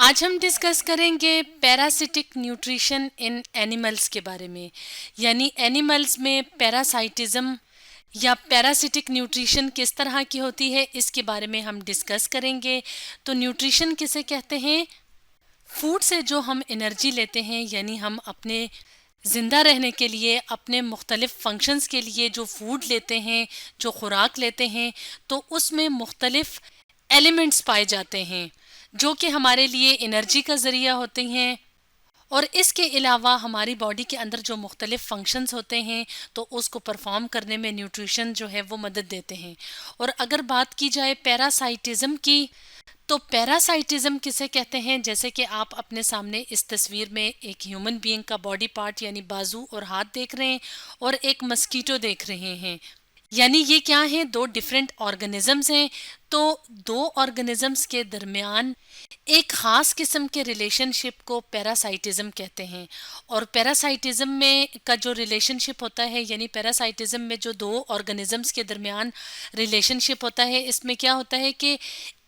आज हम डिस्कस करेंगे पैरासिटिक न्यूट्रिशन इन एनिमल्स के बारे में। यानी एनिमल्स में पैरासाइटिज्म या पैरासिटिक न्यूट्रिशन किस तरह की होती है, इसके बारे में हम डिस्कस करेंगे। तो न्यूट्रिशन किसे कहते हैं? फूड से जो हम एनर्जी लेते हैं, यानी हम अपने ज़िंदा रहने के लिए, अपने मुख्तलिफ़ फंक्शंस के लिए जो फूड लेते हैं, जो खुराक लेते हैं, तो उसमें मुख्तलिफ़ एलिमेंट्स पाए जाते हैं जो कि हमारे लिए एनर्जी का ज़रिया होते हैं। और इसके अलावा हमारी बॉडी के अंदर जो मुख्तलिफ़ फंक्शंस होते हैं, तो उसको परफॉर्म करने में न्यूट्रिशन जो है वो मदद देते हैं। और अगर बात की जाए पैरासाइटिज़म की, तो पैरासाइटिज्म किसे कहते हैं? जैसे कि आप अपने सामने इस तस्वीर में एक ह्यूमन बीइंग का बॉडी पार्ट यानी बाजू और हाथ देख रहे हैं और एक मस्कीटो देख रहे हैं। यानी ये क्या है? दो डिफरेंट ऑर्गेनिजम्स हैं। तो दो ऑर्गेनिजम्स के दरमियान एक खास किस्म के रिलेशनशिप को पैरासाइटिज्म कहते हैं। और पैरासाइटिज्म में का जो रिलेशनशिप होता है, यानी पैरासाइटिज्म में जो दो ऑर्गेनिजम्स के दरमियान रिलेशनशिप होता है, इसमें क्या होता है कि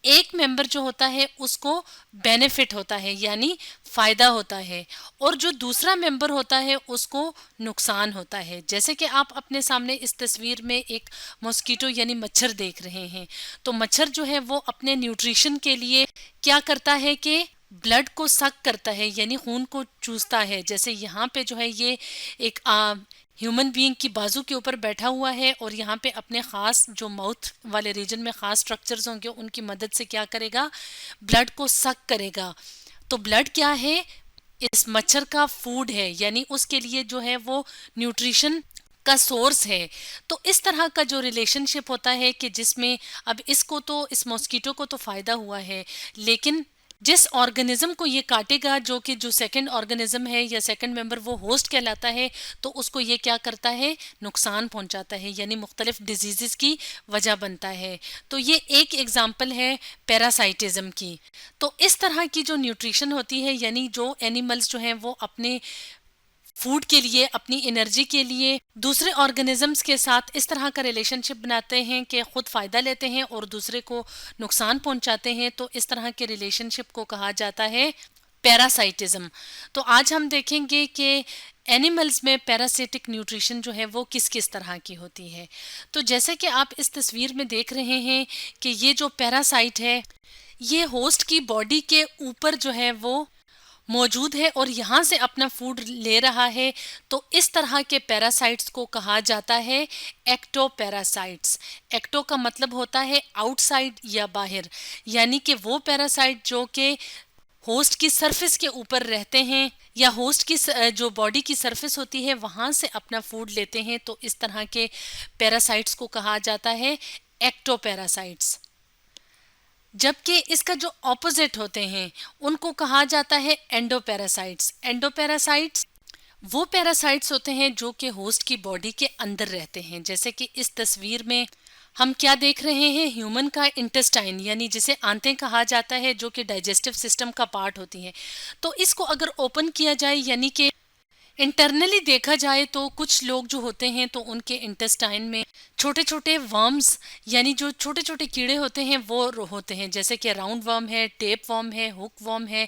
एक मेंबर जो होता है उसको बेनिफिट होता है यानी फायदा होता है, और जो दूसरा मेंबर होता है उसको नुकसान होता है। जैसे कि आप अपने सामने इस तस्वीर में एक मॉस्किटो यानी मच्छर देख रहे हैं। तो मच्छर जो है वो अपने न्यूट्रिशन के लिए क्या करता है कि ब्लड को सक करता है, यानी खून को चूसता है। जैसे यहाँ पे जो है ये एक ह्यूमन बीइंग की बाजू के ऊपर बैठा हुआ है और यहाँ पे अपने ख़ास जो माउथ वाले रीजन में ख़ास स्ट्रक्चर्स होंगे उनकी मदद से क्या करेगा? ब्लड को सक करेगा। तो ब्लड क्या है? इस मच्छर का फूड है, यानी उसके लिए जो है वो न्यूट्रिशन का सोर्स है। तो इस तरह का जो रिलेशनशिप होता है कि जिसमें अब इसको तो इस मॉस्किटो को तो फायदा हुआ है, लेकिन जिस ऑर्गेनिज्म को ये काटेगा, जो कि जो सेकंड ऑर्गेनिज्म है या सेकंड मेंबर वो होस्ट कहलाता है, तो उसको ये क्या करता है? नुकसान पहुंचाता है, यानी मुख्तलिफ डिजीज़ की वजह बनता है। तो ये एक एग्जांपल है पैरासाइटिज्म की। तो इस तरह की जो न्यूट्रिशन होती है, यानी जो एनिमल्स जो हैं वो अपने फूड के लिए, अपनी एनर्जी के लिए दूसरे ऑर्गेनिजम्स के साथ इस तरह का रिलेशनशिप बनाते हैं कि खुद फ़ायदा लेते हैं और दूसरे को नुकसान पहुंचाते हैं। तो इस तरह के रिलेशनशिप को कहा जाता है पैरासाइटिज्म। तो आज हम देखेंगे कि एनिमल्स में पैरासिटिक न्यूट्रिशन जो है वो किस किस तरह की होती है। तो जैसे कि आप इस तस्वीर में देख रहे हैं कि ये जो पैरासाइट है, ये होस्ट की बॉडी के ऊपर जो है वो मौजूद है और यहाँ से अपना फूड ले रहा है। तो इस तरह के पैरासाइट्स को कहा जाता है एक्टोपैरासाइट्स। एक्टो का मतलब होता है आउटसाइड या बाहर, यानी कि वो पैरासाइट जो कि होस्ट की सरफेस के ऊपर रहते हैं या होस्ट की जो बॉडी की सरफेस होती है वहाँ से अपना फूड लेते हैं। तो इस तरह के पैरासाइट्स को कहा जाता है एक्टोपैरासाइट्स। जबकि इसका जो ऑपोजिट होते हैं उनको कहा जाता है एंडोपैरासाइट्स। एंडोपैरासाइट्स वो पैरासाइट्स होते हैं जो कि होस्ट की बॉडी के अंदर रहते हैं। जैसे कि इस तस्वीर में हम क्या देख रहे हैं? ह्यूमन का इंटेस्टाइन, यानी जिसे आंतें कहा जाता है, जो कि डाइजेस्टिव सिस्टम का पार्ट होती हैं। तो इसको अगर ओपन किया जाए, यानी कि इंटरनली देखा जाए, तो कुछ लोग जो होते हैं तो उनके इंटेस्टाइन में छोटे छोटे वर्म्स, यानी जो छोटे छोटे कीड़े होते हैं वो होते हैं। जैसे कि राउंड वर्म है, टेप वर्म है, हुक वर्म है।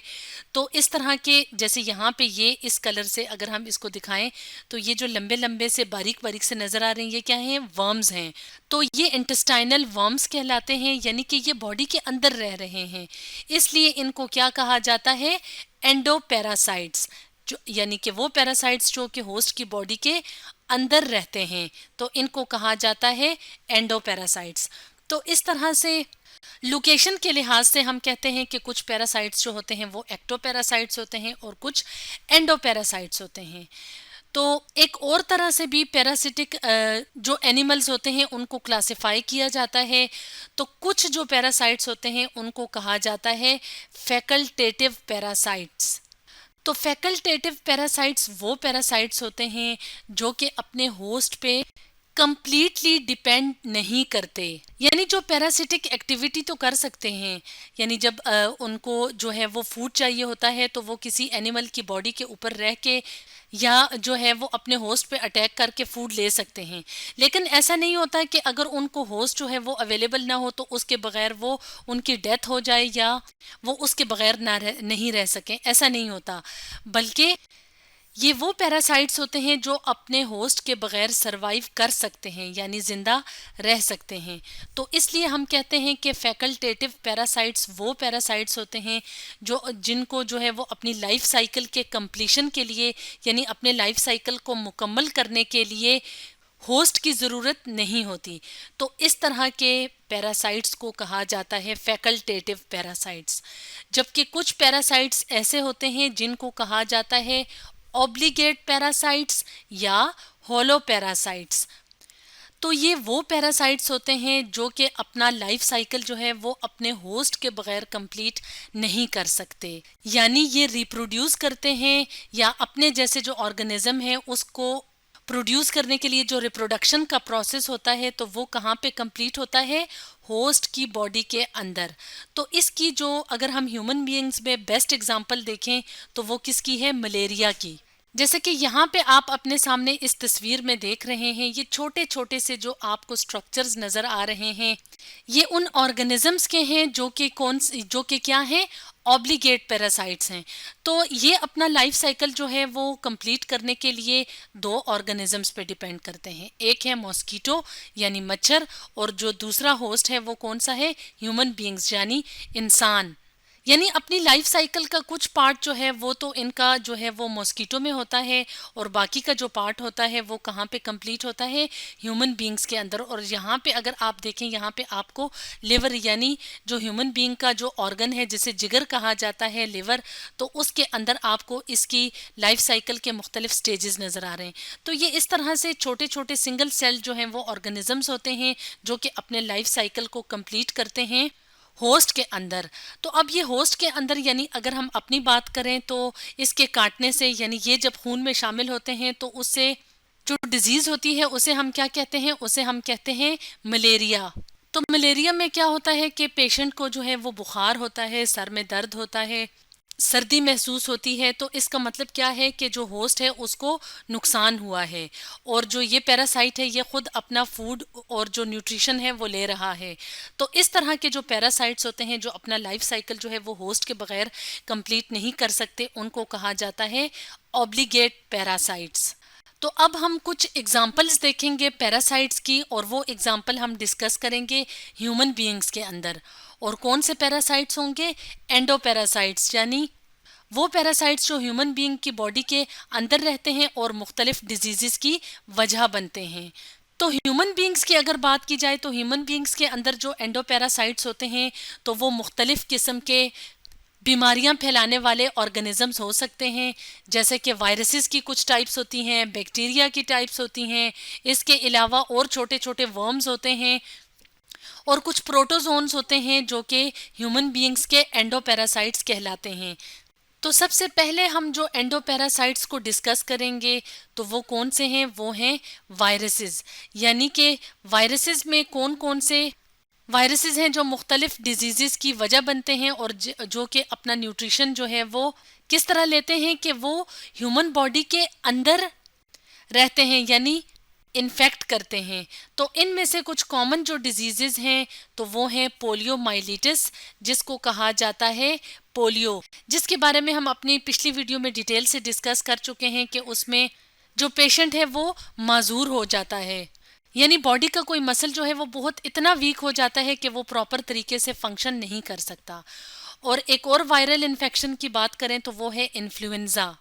तो इस तरह के, जैसे यहाँ पे ये इस कलर से अगर हम इसको दिखाएं, तो ये जो लंबे लंबे से बारीक बारीक से नजर आ रहे हैं, ये क्या हैं? वर्म्स हैं। तो ये इंटेस्टाइनल वर्म्स कहलाते हैं, यानी कि ये बॉडी के अंदर रह रहे हैं, इसलिए इनको क्या कहा जाता है? एंडोपैरासाइट्स। जो यानी कि वो पैरासाइट्स जो कि होस्ट की बॉडी के अंदर रहते हैं, तो इनको कहा जाता है एंडोपैरासाइट्स। तो इस तरह से लोकेशन के लिहाज से हम कहते हैं कि कुछ पैरासाइट्स जो होते हैं वो एक्टोपैरासाइट्स होते हैं और कुछ एंडोपैरासाइट्स होते हैं। तो एक और तरह से भी पैरासिटिक जो एनिमल्स होते हैं उनको क्लासिफाई किया जाता है। तो कुछ जो पैरासाइट्स होते हैं उनको कहा जाता है फैकल्टेटिव पैरासाइट्स। तो फैकल्टेटिव पैरासाइट्स वो पैरासाइट्स होते हैं जो कि अपने होस्ट पे कंप्लीटली डिपेंड नहीं करते, यानी जो पैरासिटिक एक्टिविटी तो कर सकते हैं। यानी जब उनको जो है वो फूड चाहिए होता है तो वो किसी एनिमल की बॉडी के ऊपर रह के या जो है वो अपने होस्ट पे अटैक करके फूड ले सकते हैं। लेकिन ऐसा नहीं होता कि अगर उनको होस्ट जो है वो अवेलेबल ना हो तो उसके बगैर वो उनकी डेथ हो जाए या वो उसके बगैर नहीं रह सकें, ऐसा नहीं होता। बल्कि ये वो पैरासाइट्स होते हैं जो अपने होस्ट के बगैर सरवाइव कर सकते हैं, यानी जिंदा रह सकते हैं। तो इसलिए हम कहते हैं कि फैकल्टेटिव पैरासाइट्स वो पैरासाइट्स होते हैं जो जिनको जो है वो अपनी लाइफ साइकिल के कंप्लीशन के लिए, यानी अपने लाइफ साइकिल को मुकम्मल करने के लिए होस्ट की ज़रूरत नहीं होती। तो इस तरह के पैरासाइट्स को कहा जाता है फैकल्टेटिव पैरासाइट्स। जबकि कुछ पैरासाइट्स ऐसे होते हैं जिनको कहा जाता है ऑब्लिगेट पैरासाइट्स या होलो पैरासाइट्स। तो ये वो पैरासाइट्स होते हैं जो कि अपना लाइफ साइकिल जो है वो अपने होस्ट के बगैर कंप्लीट नहीं कर सकते, यानी ये रिप्रोड्यूस करते हैं या अपने जैसे जो ऑर्गेनिज्म है उसको प्रोड्यूस करने के लिए जो रिप्रोडक्शन का प्रोसेस होता है तो वो कहाँ पे कंप्लीट होता है, होस्ट की बॉडी के अंदर। तो इसकी जो अगर हम ह्यूमन बीइंग्स में बेस्ट एग्जांपल देखें तो वो किसकी है, मलेरिया की। जैसे कि यहाँ पे आप अपने सामने इस तस्वीर में देख रहे हैं, ये छोटे छोटे से जो आपको स्ट्रक्चर्स नजर आ रहे हैं ये उन ऑर्गेनिजम्स के हैं जो कि क्या हैं, ऑब्लिगेट पैरासाइट्स हैं। तो ये अपना लाइफ साइकिल जो है वो कंप्लीट करने के लिए दो ऑर्गेनिजम्स पे डिपेंड करते हैं। एक है मॉस्किटो यानी मच्छर, और जो दूसरा होस्ट है वो कौन सा है, ह्यूमन बीइंग्स यानी इंसान। यानी अपनी लाइफ साइकिल का कुछ पार्ट जो है वो तो इनका जो है वो मॉस्किटो में होता है, और बाकी का जो पार्ट होता है वो कहाँ पे कंप्लीट होता है, ह्यूमन बीइंग्स के अंदर। और यहाँ पे अगर आप देखें, यहाँ पे आपको लिवर यानी जो ह्यूमन बीइंग का जो ऑर्गन है जिसे जिगर कहा जाता है, लिवर, तो उसके अंदर आपको इसकी लाइफ साइकिल के मुख्तलिफ स्टेजेस नज़र आ रहे हैं। तो ये इस तरह से छोटे छोटे सिंगल सेल जो हैं वो ऑर्गेनिजम्स होते हैं जो कि अपने लाइफ साइकिल को कंप्लीट करते हैं होस्ट के अंदर। तो अब ये होस्ट के अंदर यानी अगर हम अपनी बात करें तो इसके काटने से, यानी ये जब खून में शामिल होते हैं तो उससे जो डिजीज होती है उसे हम क्या कहते हैं, उसे हम कहते हैं मलेरिया। तो मलेरिया में क्या होता है कि पेशेंट को जो है वो बुखार होता है, सर में दर्द होता है, सर्दी महसूस होती है। तो इसका मतलब क्या है कि जो होस्ट है उसको नुकसान हुआ है, और जो ये पैरासाइट है ये खुद अपना फूड और जो न्यूट्रिशन है वो ले रहा है। तो इस तरह के जो पैरासाइट्स होते हैं जो अपना लाइफ साइकिल जो है वो होस्ट के बगैर कंप्लीट नहीं कर सकते, उनको कहा जाता है ऑब्लिगेट पैरासाइट्स। तो अब हम कुछ एग्जाम्पल्स देखेंगे पैरासाइट्स की, और वो एग्जाम्पल हम डिस्कस करेंगे ह्यूमन बीइंग्स के अंदर। और कौन से पैरासाइट्स होंगे, एंडो पैरासाइट्स, यानी वो पैरासाइट्स जो ह्यूमन बीइंग की बॉडी के अंदर रहते हैं और मुख्तलिफ डिजीज़ की वजह बनते हैं। तो ह्यूमन बीइंग्स की अगर बात की जाए तो ह्यूमन बीइंग्स के अंदर जो एंडो पैरासाइट्स होते हैं तो वो मुख्तलिफ किस्म के बीमारियां फैलाने वाले ऑर्गेनिजम्स हो सकते हैं। जैसे कि वायरसेस की कुछ टाइप्स होती हैं, बैक्टीरिया की टाइप्स होती हैं, इसके अलावा और छोटे छोटे वर्म्स होते हैं, और कुछ प्रोटोजोन्स होते हैं जो कि ह्यूमन बीइंग्स के एंडोपैरासाइट्स कहलाते हैं। तो सबसे पहले हम जो एंडोपैरासाइट्स को डिस्कस करेंगे तो वो कौन से हैं, वो हैं वायरसेस। यानी कि वायरसेस में कौन कौन से वायरसेस हैं जो मुख्तलिफ डिजीज़ की वजह बनते हैं, और जो कि अपना न्यूट्रिशन जो है वो किस तरह लेते हैं कि वो ह्यूमन बॉडी के अंदर रहते हैं, यानी इन्फेक्ट करते हैं। तो इनमें से कुछ कॉमन जो डिजीजेस हैं तो वो हैं पोलियोमाइलिटिस, जिसको कहा जाता है पोलियो, जिसके बारे में हम अपनी पिछली वीडियो में डिटेल से डिस्कस कर चुके हैं कि उसमें जो पेशेंट है वो माजूर हो जाता है, यानी बॉडी का कोई मसल जो है वो बहुत इतना वीक हो जाता है कि वो प्रॉपर तरीके से फंक्शन नहीं कर सकता। और एक और वायरल इन्फेक्शन की बात करें तो वो है इन्फ्लुएंजा,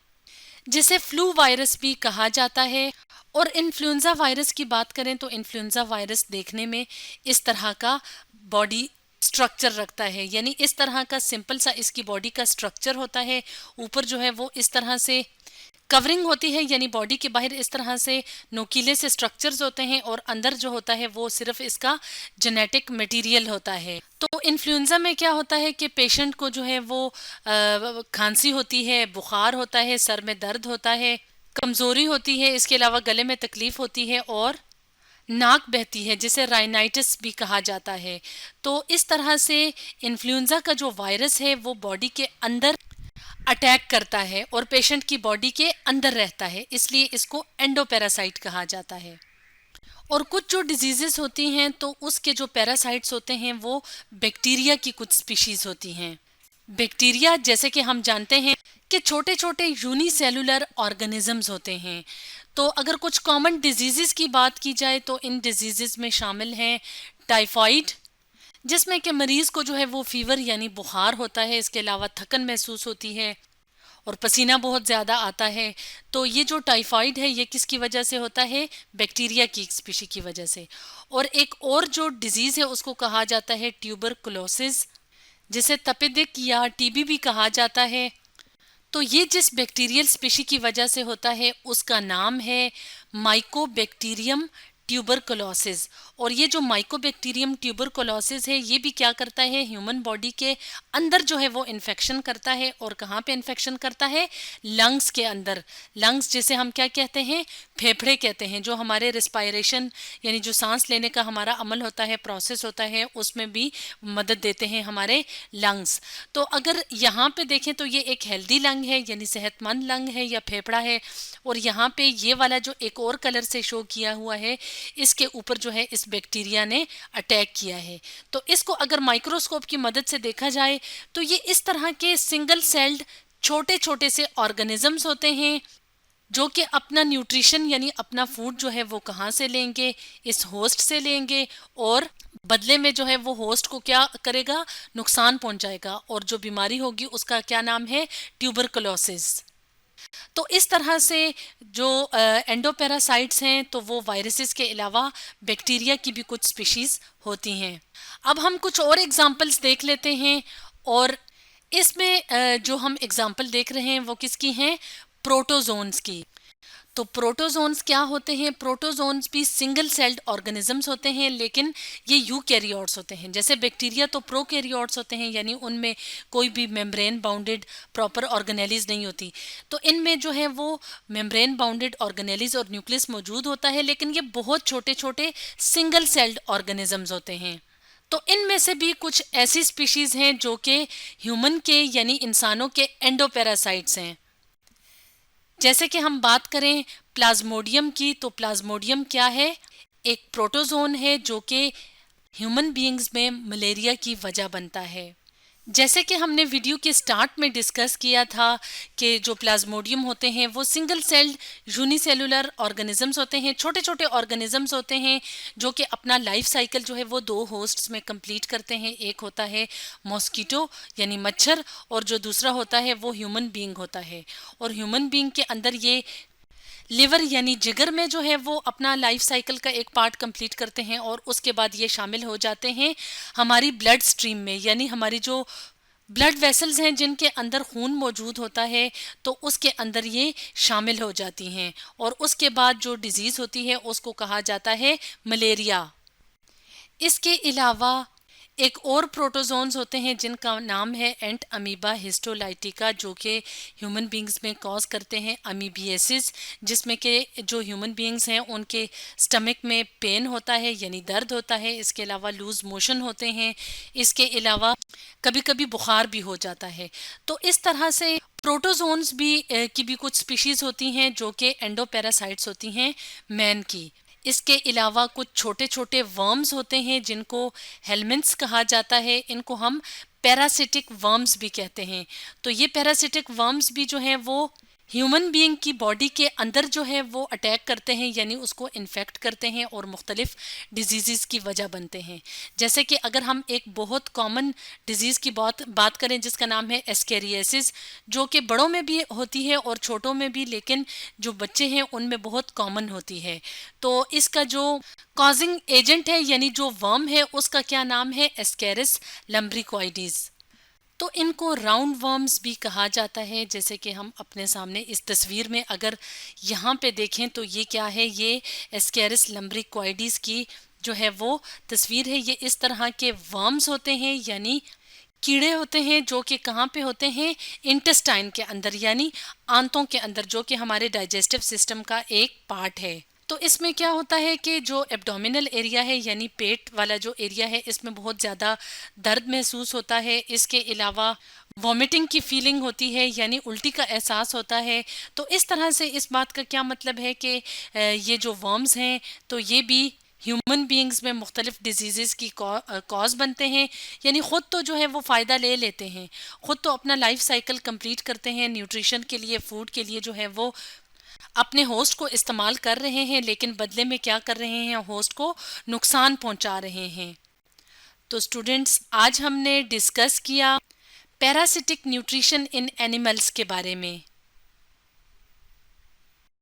जिसे फ्लू वायरस भी कहा जाता है। और इन्फ्लुएंजा वायरस की बात करें तो इन्फ्लुएंजा वायरस देखने में इस तरह का बॉडी स्ट्रक्चर रखता है, यानी इस तरह का सिंपल सा इसकी बॉडी का स्ट्रक्चर होता है। ऊपर जो है वो इस तरह से कवरिंग होती है, यानी बॉडी के बाहर इस तरह से नोकीले से स्ट्रक्चर्स होते हैं, और अंदर जो होता है वो सिर्फ इसका जेनेटिक मटेरियल होता है। तो इन्फ्लुएंजा में क्या होता है कि पेशेंट को जो है वो खांसी होती है, बुखार होता है, सर में दर्द होता है, कमज़ोरी होती है, इसके अलावा गले में तकलीफ होती है और नाक बहती है, जिसे राइनाइटिस भी कहा जाता है। तो इस तरह से इन्फ्लुएंजा का जो वायरस है वो बॉडी के अंदर अटैक करता है और पेशेंट की बॉडी के अंदर रहता है, इसलिए इसको एंडोपैरासाइट कहा जाता है। और कुछ जो डिजीजेस होती हैं तो उसके जो पैरासाइट्स होते हैं वो बैक्टीरिया की कुछ स्पीशीज होती हैं। बैक्टीरिया जैसे कि हम जानते हैं कि छोटे छोटे यूनिसेलुलर ऑर्गेनिजम्स होते हैं। तो अगर कुछ कॉमन डिजीजेस की बात की जाए तो इन डिजीजेस में शामिल हैं टाइफाइड, जिसमें कि मरीज को जो है वो फीवर यानी बुखार होता है, इसके अलावा थकन महसूस होती है और पसीना बहुत ज़्यादा आता है। तो ये जो टाइफाइड है ये किसकी वजह से होता है? बैक्टीरिया की स्पीशी की वजह से। और एक और जो डिजीज़ है उसको कहा जाता है ट्यूबरकुलोसिस, जिसे तपेदिक या टीबी भी कहा जाता है। तो ये जिस बैक्टीरियल स्पीशी की वजह से होता है उसका नाम है माइकोबैक्टीरियम ट्यूबरकुलोसिस। और ये जो माइकोबैक्टीरियम ट्यूबरकुलोसिस है ये भी क्या करता है? ह्यूमन बॉडी के अंदर जो है वो इन्फेक्शन करता है। और कहाँ पे इन्फेक्शन करता है? लंग्स के अंदर। लंग्स जिसे हम क्या कहते हैं? फेफड़े कहते हैं। जो हमारे रिस्पायरेशन यानी जो सांस लेने का हमारा अमल होता है, प्रोसेस होता है, उसमें भी मदद देते हैं हमारे लंग्स। तो अगर यहाँ पे देखें तो ये एक हेल्दी लंग है यानी सेहतमंद लंग है या फेफड़ा है। और यहाँ पे ये वाला जो एक और कलर से शो किया हुआ है इसके ऊपर जो है इस बैक्टीरिया ने अटैक किया है। तो इसको अगर माइक्रोस्कोप की मदद से देखा जाए तो ये इस तरह के सिंगल सेल्ड छोटे छोटे से ऑर्गेनिजम्स होते हैं जो कि अपना न्यूट्रिशन यानी अपना फूड जो है वो कहाँ से लेंगे? इस होस्ट से लेंगे और बदले में जो है वो होस्ट को क्या करेगा? नुकसान पहुंचाएगा। और जो बीमारी होगी उसका क्या नाम है? ट्यूबरकुलोसिस। तो इस तरह से जो एंडोपैरासाइट्स हैं तो वो वायरसेस के अलावा बैक्टीरिया की भी कुछ स्पीशीज होती हैं। अब हम कुछ और एग्जांपल्स देख लेते हैं। और इसमें जो हम एग्जांपल देख रहे हैं वो किसकी हैं? प्रोटोजोन्स की। तो प्रोटोजोन्स क्या होते हैं? प्रोटोजोन्स भी सिंगल सेल्ड ऑर्गेनिजम्स होते हैं, लेकिन ये यूकैरियोट्स होते हैं। जैसे बैक्टीरिया तो प्रोकैरियोट्स होते हैं यानी उनमें कोई भी मेम्ब्रेन बाउंडेड प्रॉपर ऑर्गेनेलिज नहीं होती। तो इनमें जो है वो मेम्ब्रेन बाउंडेड ऑर्गेनेलिज और न्यूक्लियस मौजूद होता है, लेकिन ये बहुत छोटे छोटे सिंगल सेल्ड ऑर्गेनिजम्स होते हैं। तो इनमें से भी कुछ ऐसी स्पीशीज हैं जो कि ह्यूमन के यानी इंसानों के एंडोपैरासाइट्स हैं। जैसे कि हम बात करें प्लाज्मोडियम की, तो प्लाज्मोडियम क्या है? एक प्रोटोजोन है जो कि ह्यूमन बीइंग्स में मलेरिया की वजह बनता है। जैसे कि हमने वीडियो के स्टार्ट में डिस्कस किया था कि जो प्लाज्मोडियम होते हैं वो सिंगल सेल्ड यूनिसेलुलर ऑर्गेनिजम्स होते हैं, छोटे छोटे ऑर्गेनिजम्स होते हैं जो कि अपना लाइफ साइकिल जो है वो दो होस्ट्स में कंप्लीट करते हैं। एक होता है मॉस्किटो यानी मच्छर और जो दूसरा होता है वो ह्यूमन बीइंग होता है। और ह्यूमन बीइंग के अंदर ये लिवर यानी जिगर में जो है वो अपना लाइफ साइकिल का एक पार्ट कंप्लीट करते हैं और उसके बाद ये शामिल हो जाते हैं हमारी ब्लड स्ट्रीम में, यानी हमारी जो ब्लड वेसल्स हैं जिनके अंदर खून मौजूद होता है तो उसके अंदर ये शामिल हो जाती हैं। और उसके बाद जो डिजीज़ होती है उसको कहा जाता है मलेरिया। इसके अलावा एक और प्रोटोजोन्स होते हैं जिनका नाम है एंट अमीबा हिस्टोलाइटिका, जो कि ह्यूमन बींग्स में कॉज करते हैं अमीबियासिस, जिसमें कि जो ह्यूमन बींग्स हैं उनके स्टमक में पेन होता है यानी दर्द होता है। इसके अलावा लूज मोशन होते हैं। इसके अलावा कभी कभी बुखार भी हो जाता है। तो इस तरह से प्रोटोजोन्स भी की भी कुछ स्पीशीज़ होती हैं जो कि एंडोपैरासाइट्स होती हैं मैन की। इसके अलावा कुछ छोटे छोटे वर्म्स होते हैं जिनको हेलमिंथ्स कहा जाता है। इनको हम पैरासिटिक वर्म्स भी कहते हैं। तो ये पैरासिटिक वर्म्स भी जो हैं वो ह्यूमन बीइंग की बॉडी के अंदर जो है वो अटैक करते हैं यानी उसको इन्फेक्ट करते हैं और मुख्तलिफ डिजीज़ की वजह बनते हैं। जैसे कि अगर हम एक बहुत कॉमन डिजीज़ की बात करें जिसका नाम है एस्केरियासिस, जो कि बड़ों में भी होती है और छोटों में भी, लेकिन जो बच्चे हैं उनमें बहुत कॉमन होती है। तो इसका जो कॉजिंग एजेंट है यानी जो वर्म है उसका क्या नाम है? एस्केरिस लम्ब्रिकॉइडीज। तो इनको राउंड वर्म्स भी कहा जाता है। जैसे कि हम अपने सामने इस तस्वीर में अगर यहाँ पे देखें तो ये क्या है? ये एस्केरिस लम्ब्रिकॉइडीज की जो है वो तस्वीर है। ये इस तरह के वर्म्स होते हैं यानी कीड़े होते हैं जो कि कहाँ पे होते हैं? इंटेस्टाइन के अंदर यानी आंतों के अंदर, जो कि हमारे डाइजेस्टिव सिस्टम का एक पार्ट है। तो इसमें क्या होता है कि जो एब्डोमिनल एरिया है यानी पेट वाला जो एरिया है इसमें बहुत ज़्यादा दर्द महसूस होता है। इसके अलावा वॉमिटिंग की फीलिंग होती है यानी उल्टी का एहसास होता है। तो इस तरह से इस बात का क्या मतलब है कि ये जो वर्म्स हैं तो ये भी ह्यूमन बीइंग्स में मुख्तलिफ डिजीज़ की कॉज बनते हैं। यानी ख़ुद तो जो है वो फ़ायदा ले लेते हैं, ख़ुद तो अपना लाइफ साइकिल कंप्लीट करते हैं, न्यूट्रिशन के लिए, फूड के लिए जो है वो अपने होस्ट को इस्तेमाल कर रहे हैं, लेकिन बदले में क्या कर रहे हैं, होस्ट को नुकसान पहुंचा रहे हैं। तो स्टूडेंट्स, आज हमने डिस्कस किया पैरासिटिक न्यूट्रिशन इन एनिमल्स के बारे में।